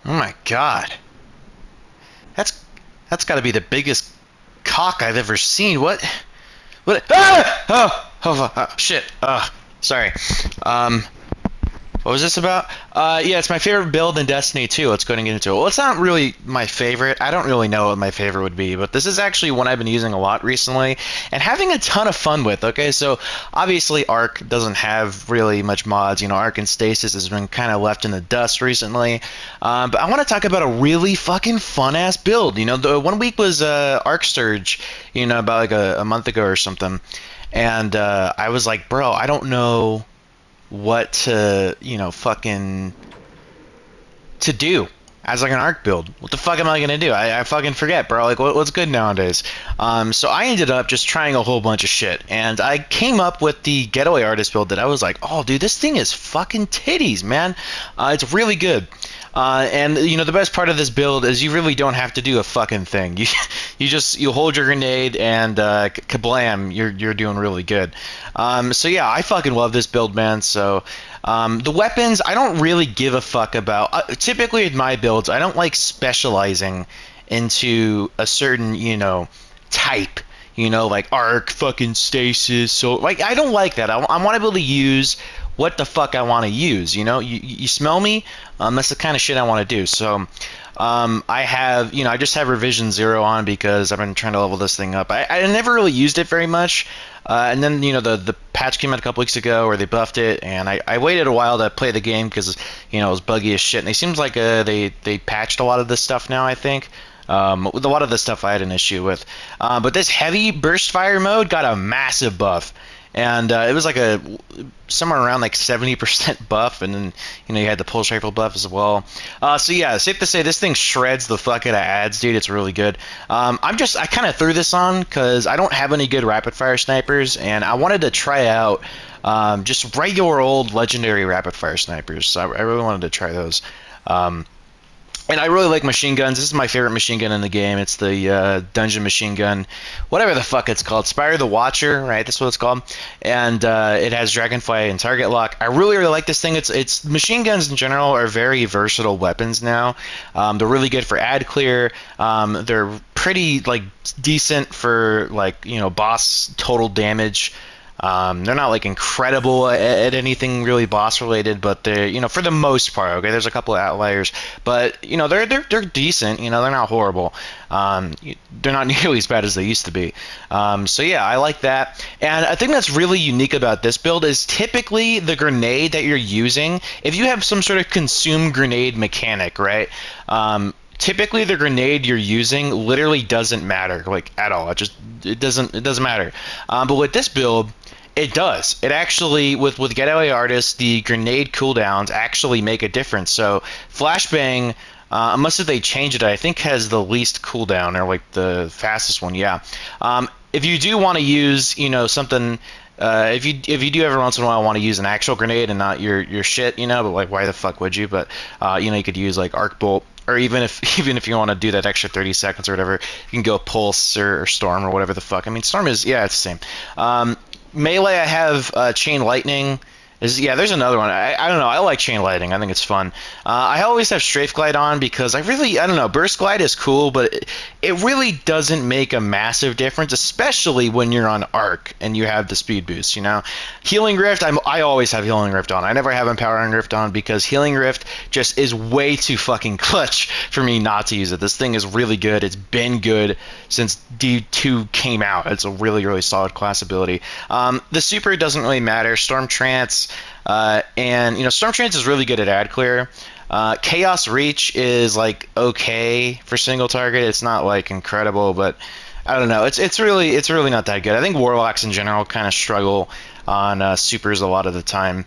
Oh my god. That's that's got to be the biggest cock I've ever seen. What? What? Ah! Shit. Sorry. Um, what was this about? Yeah, it's my favorite build in Destiny 2. Let's go ahead and get into it. Well, it's not really my favorite. I don't really know what my favorite would be, but this is actually one I've been using a lot recently and having a ton of fun with. Okay, so obviously Arc doesn't have really much mods. You know, Arc and Stasis has been kind of left in the dust recently. But I want to talk about a really fucking fun ass build. You know, the one week was Arc Sturge, you know, about like a month ago or something. And I was like, bro, I don't know what to, you know, fucking to do as like an arc build. What the fuck am I gonna do? I fucking forget, bro. Like, what's good nowadays? So I ended up just trying a whole bunch of shit, and I came up with the getaway artist build that I was like, oh, dude, this thing is fucking titties, man. It's really good. And you know the best part of this build is you really don't have to do a fucking thing. You hold your grenade and kablam, you're doing really good. So yeah, I fucking love this build, man. So the weapons, I don't really give a fuck about. Typically, in my builds, I don't like specializing into a certain, you know, type. You know, like arc, fucking stasis. So, like, I don't like that. I want to be able to use what the fuck I want to use. You know, you smell me? That's the kind of shit I want to do. So, I have, you know, I just have revision 0 on because I've been trying to level this thing up. I never really used it very much. And then, you know, the patch came out a couple weeks ago where they buffed it, and I waited a while to play the game because, you know, it was buggy as shit. And it seems like they patched a lot of this stuff now, I think. With a lot of the stuff I had an issue with. But this heavy burst fire mode got a massive buff. And it was like somewhere around like 70% buff, and then you know you had the pulse rifle buff as well. So yeah, safe to say this thing shreds the fuck out of ads, dude. It's really good. I kind of threw this on because I don't have any good rapid fire snipers, and I wanted to try out just regular old legendary rapid fire snipers. So I really wanted to try those. And I really like machine guns. This is my favorite machine gun in the game. It's the dungeon machine gun, whatever the fuck it's called. Spire the Watcher, right? That's what it's called. And it has dragonfly and target lock. I really, really like this thing. It's machine guns in general are very versatile weapons now. They're really good for ad clear. They're pretty like decent for like, you know, boss total damage. They're not like incredible at anything really boss related, but they're, you know, for the most part, okay, there's a couple of outliers, but you know they're decent. You know, they're not horrible. They're not nearly as bad as they used to be. So yeah, I like that. And I think that's really unique about this build is typically the grenade that you're using. If you have some sort of consume grenade mechanic, right? Typically the grenade you're using literally doesn't matter, like at all. It doesn't matter. But with this build, it does. It actually, with Getaway Artist, the grenade cooldowns actually make a difference. So Flashbang, unless if they change it, I think has the least cooldown or like the fastest one. Yeah. If you do want to use, you know, something. If you do every once in a while want to use an actual grenade and not your shit, you know, but like why the fuck would you? But you know, you could use like arc bolt, or even if you want to do that extra 30 seconds or whatever, you can go pulse or storm or whatever the fuck. I mean, storm is, yeah, it's the same. Melee, I have chain lightning. Yeah, there's another one. I don't know. I like chain lightning. I think it's fun. I always have strafe glide on because I don't know. Burst glide is cool, but it really doesn't make a massive difference, especially when you're on arc and you have the speed boost. You know, healing rift. I always have healing rift on. I never have empowering rift on because healing rift just is way too fucking clutch for me not to use it. This thing is really good. It's been good since D2 came out. It's a really, really solid class ability. The super doesn't really matter. Storm Trance. And you know, Storm Trance is really good at ad clear. Chaos Reach is like okay for single target. It's not like incredible, but I don't know. It's really not that good. I think Warlocks in general kind of struggle on supers a lot of the time,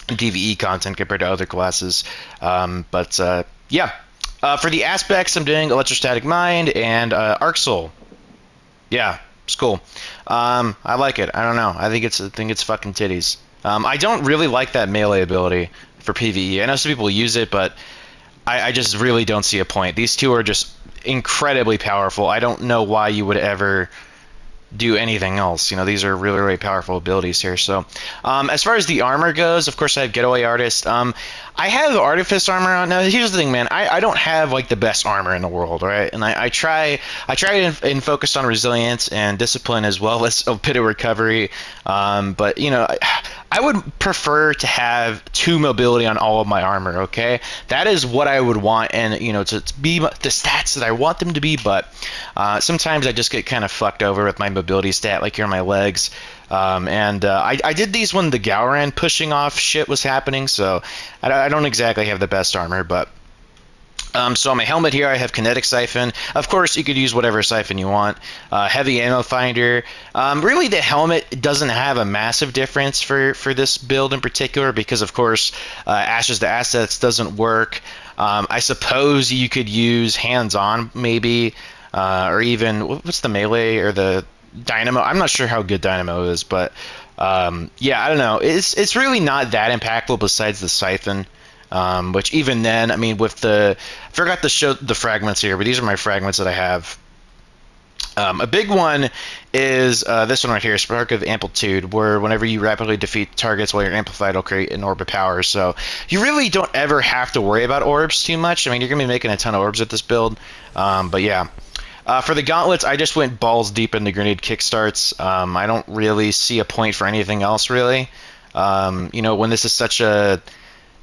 DVE content compared to other classes. Yeah. For the aspects, I'm doing Electrostatic Mind and Arc Soul. Yeah, it's cool. I like it. I don't know. I think it's fucking titties. I don't really like that melee ability for PvE. I know some people use it, but I just really don't see a point. These two are just incredibly powerful. I don't know why you would ever do anything else. You know, these are really, really powerful abilities here. So, as far as the armor goes, of course, I have Getaway Artist. I have Artifice armor on. Now, here's the thing, man. I don't have like the best armor in the world, right? And I try and focus on resilience and discipline as well as a bit of recovery. But you know, I would prefer to have 2 mobility on all of my armor. Okay, that is what I would want, and you know, to be the stats that I want them to be. But sometimes I just get kind of fucked over with my mobility stat, like here on my legs. I did these when the Gowran pushing off shit was happening, so I don't exactly have the best armor, but so on my helmet here I have Kinetic Siphon. Of course, you could use whatever siphon you want. Heavy Ammo Finder. Really, the helmet doesn't have a massive difference for this build in particular because, of course, Ashes to Assets doesn't work. I suppose you could use Hands-On maybe, or even, what's the melee or the Dynamo? I'm not sure how good Dynamo is, but yeah, I don't know. It's really not that impactful besides the Siphon. Which even then, I mean, with I forgot to show the fragments here, but these are my fragments that I have. A big one is this one right here, Spark of Amplitude, where whenever you rapidly defeat targets while you're amplified, it'll create an orb of power. So you really don't ever have to worry about orbs too much. I mean, you're going to be making a ton of orbs with this build, but yeah. For the gauntlets, I just went balls deep into grenade kickstarts. I don't really see a point for anything else, really. You know, when this is such a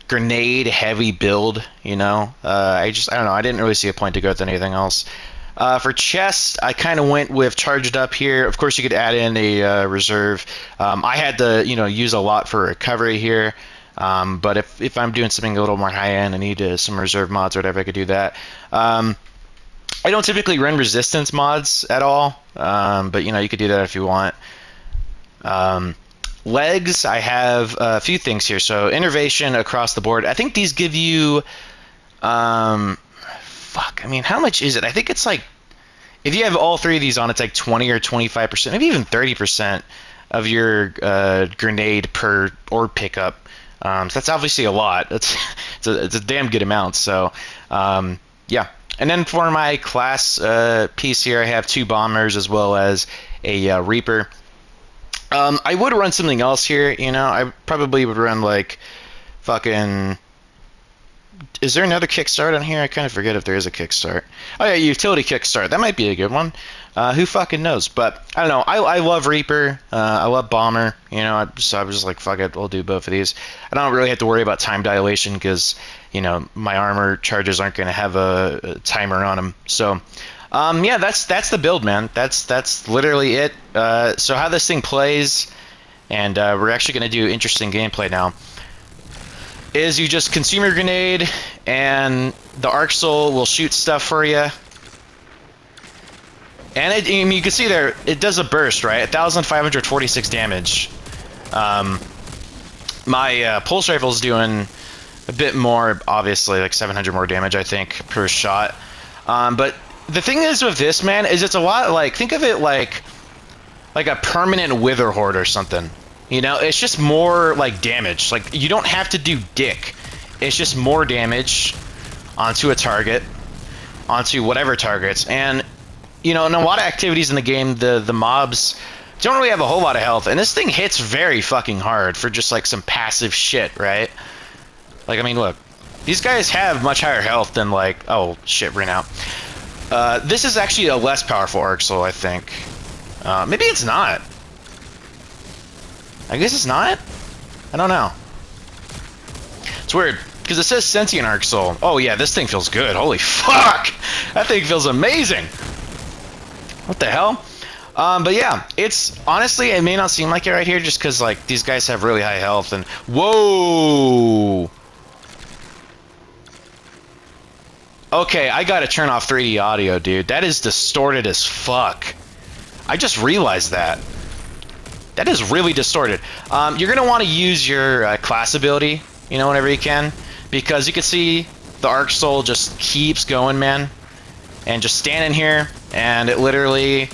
grenade heavy build, you know, I don't know, I didn't really see a point to go with anything else. For chest, I kind of went with charged up here. Of course, you could add in a reserve. I had to, you know, use a lot for recovery here. But if I'm doing something a little more high end, I need some reserve mods or whatever, I could do that. I don't typically run resistance mods at all, but you know, you could do that if you want. Legs, I have a few things here. So innervation across the board. I think these give you, fuck, I mean, how much is it? I think it's like, if you have all 3 of these on, it's like 20 or 25%, maybe even 30% of your grenade per orb pickup. So that's obviously a lot. It's a damn good amount. So yeah. And then for my class piece here, I have 2 bombers as well as a Reaper. I would run something else here, you know. I probably would run like fucking... Is there another kickstart on here? I kind of forget if there is a kickstart. Oh yeah, utility kickstart. That might be a good one. Who fucking knows? But I don't know. I love Reaper. I love Bomber. You know, I was just like, fuck it, we'll do both of these. I don't really have to worry about time dilation because, you know, my armor charges aren't going to have a timer on them. So... yeah, that's the build, man. That's literally it. So how this thing plays, and we're actually going to do interesting gameplay now, is you just consume your grenade, and the Arc Soul will shoot stuff for you. And I mean, you can see there, it does a burst, right? 1,546 damage. My Pulse Rifle's doing a bit more, obviously, like 700 more damage, I think, per shot. But... the thing is with this, man, is it's a lot like, think of it like a permanent Wither Horde or something. You know, it's just more like damage. Like, you don't have to do dick. It's just more damage onto a target, onto whatever targets. And, you know, in a lot of activities in the game, the mobs don't really have a whole lot of health. And this thing hits very fucking hard for just like some passive shit, right? Like, I mean, look. These guys have much higher health than like... oh, shit, ran out. This is actually a less powerful Arc Soul, I think. Maybe it's not. I guess it's not? I don't know. It's weird, because it says Sentient Arc Soul. Oh yeah, this thing feels good. Holy fuck! That thing feels amazing! What the hell? But yeah, it's... honestly, it may not seem like it right here, just because, like, these guys have really high health, and... whoa! Okay, I gotta turn off 3D audio, dude. That is distorted as fuck. I just realized that. That is really distorted. You're gonna want to use your class ability, you know, whenever you can, because you can see the Arc Soul just keeps going, man, and just standing here, and it literally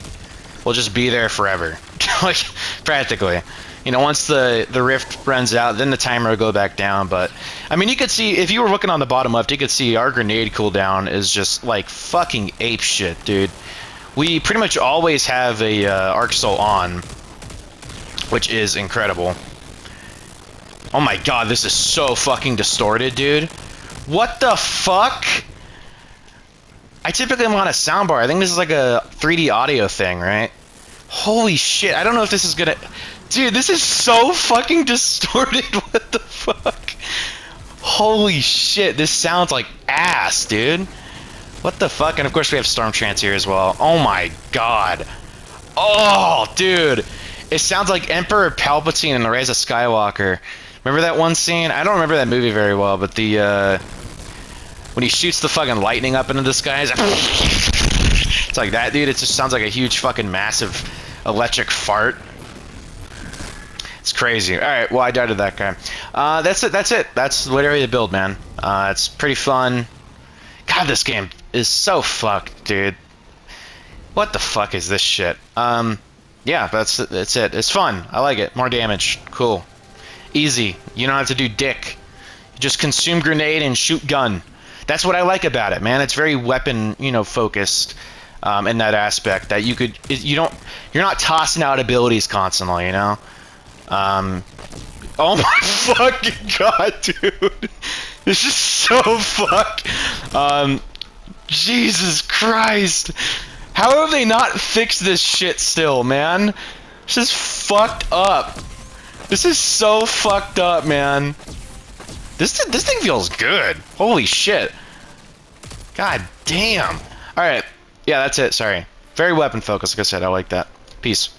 will just be there forever, like practically. You know, once the rift runs out, then the timer will go back down. But I mean, you could see, if you were looking on the bottom left, you could see our grenade cooldown is just like fucking ape shit, dude. We pretty much always have a Arc Soul on, which is incredible. Oh my god, this is so fucking distorted, dude. What the fuck? I typically am on a soundbar. I think this is like a 3D audio thing, right? Holy shit, I don't know if this is gonna... Dude, this is so fucking distorted. What the fuck? Holy shit, this sounds like ass, dude. What the fuck? And of course we have Stormtrance here as well. Oh my god. Oh, dude. It sounds like Emperor Palpatine in The Rise of Skywalker. Remember that one scene? I don't remember that movie very well, but the, when he shoots the fucking lightning up into the skies, it's like that, dude. It just sounds like a huge fucking massive electric fart. It's crazy. Alright, well, I died to that guy. That's it, that's it. That's literally the build, man. It's pretty fun. God, this game is so fucked, dude. What the fuck is this shit? Yeah, that's it. It's fun. I like it. More damage. Cool. Easy. You don't have to do dick. You just consume grenade and shoot gun. That's what I like about it, man. It's very weapon, you know, focused in that aspect. That you're not tossing out abilities constantly, you know. Oh my fucking god, dude. This is so fucked. Jesus Christ. How have they not fixed this shit still, man? This is fucked up. This is so fucked up, man. This thing feels good. Holy shit. God damn. Alright. Yeah, that's it. Sorry. Very weapon focused, like I said. I like that. Peace.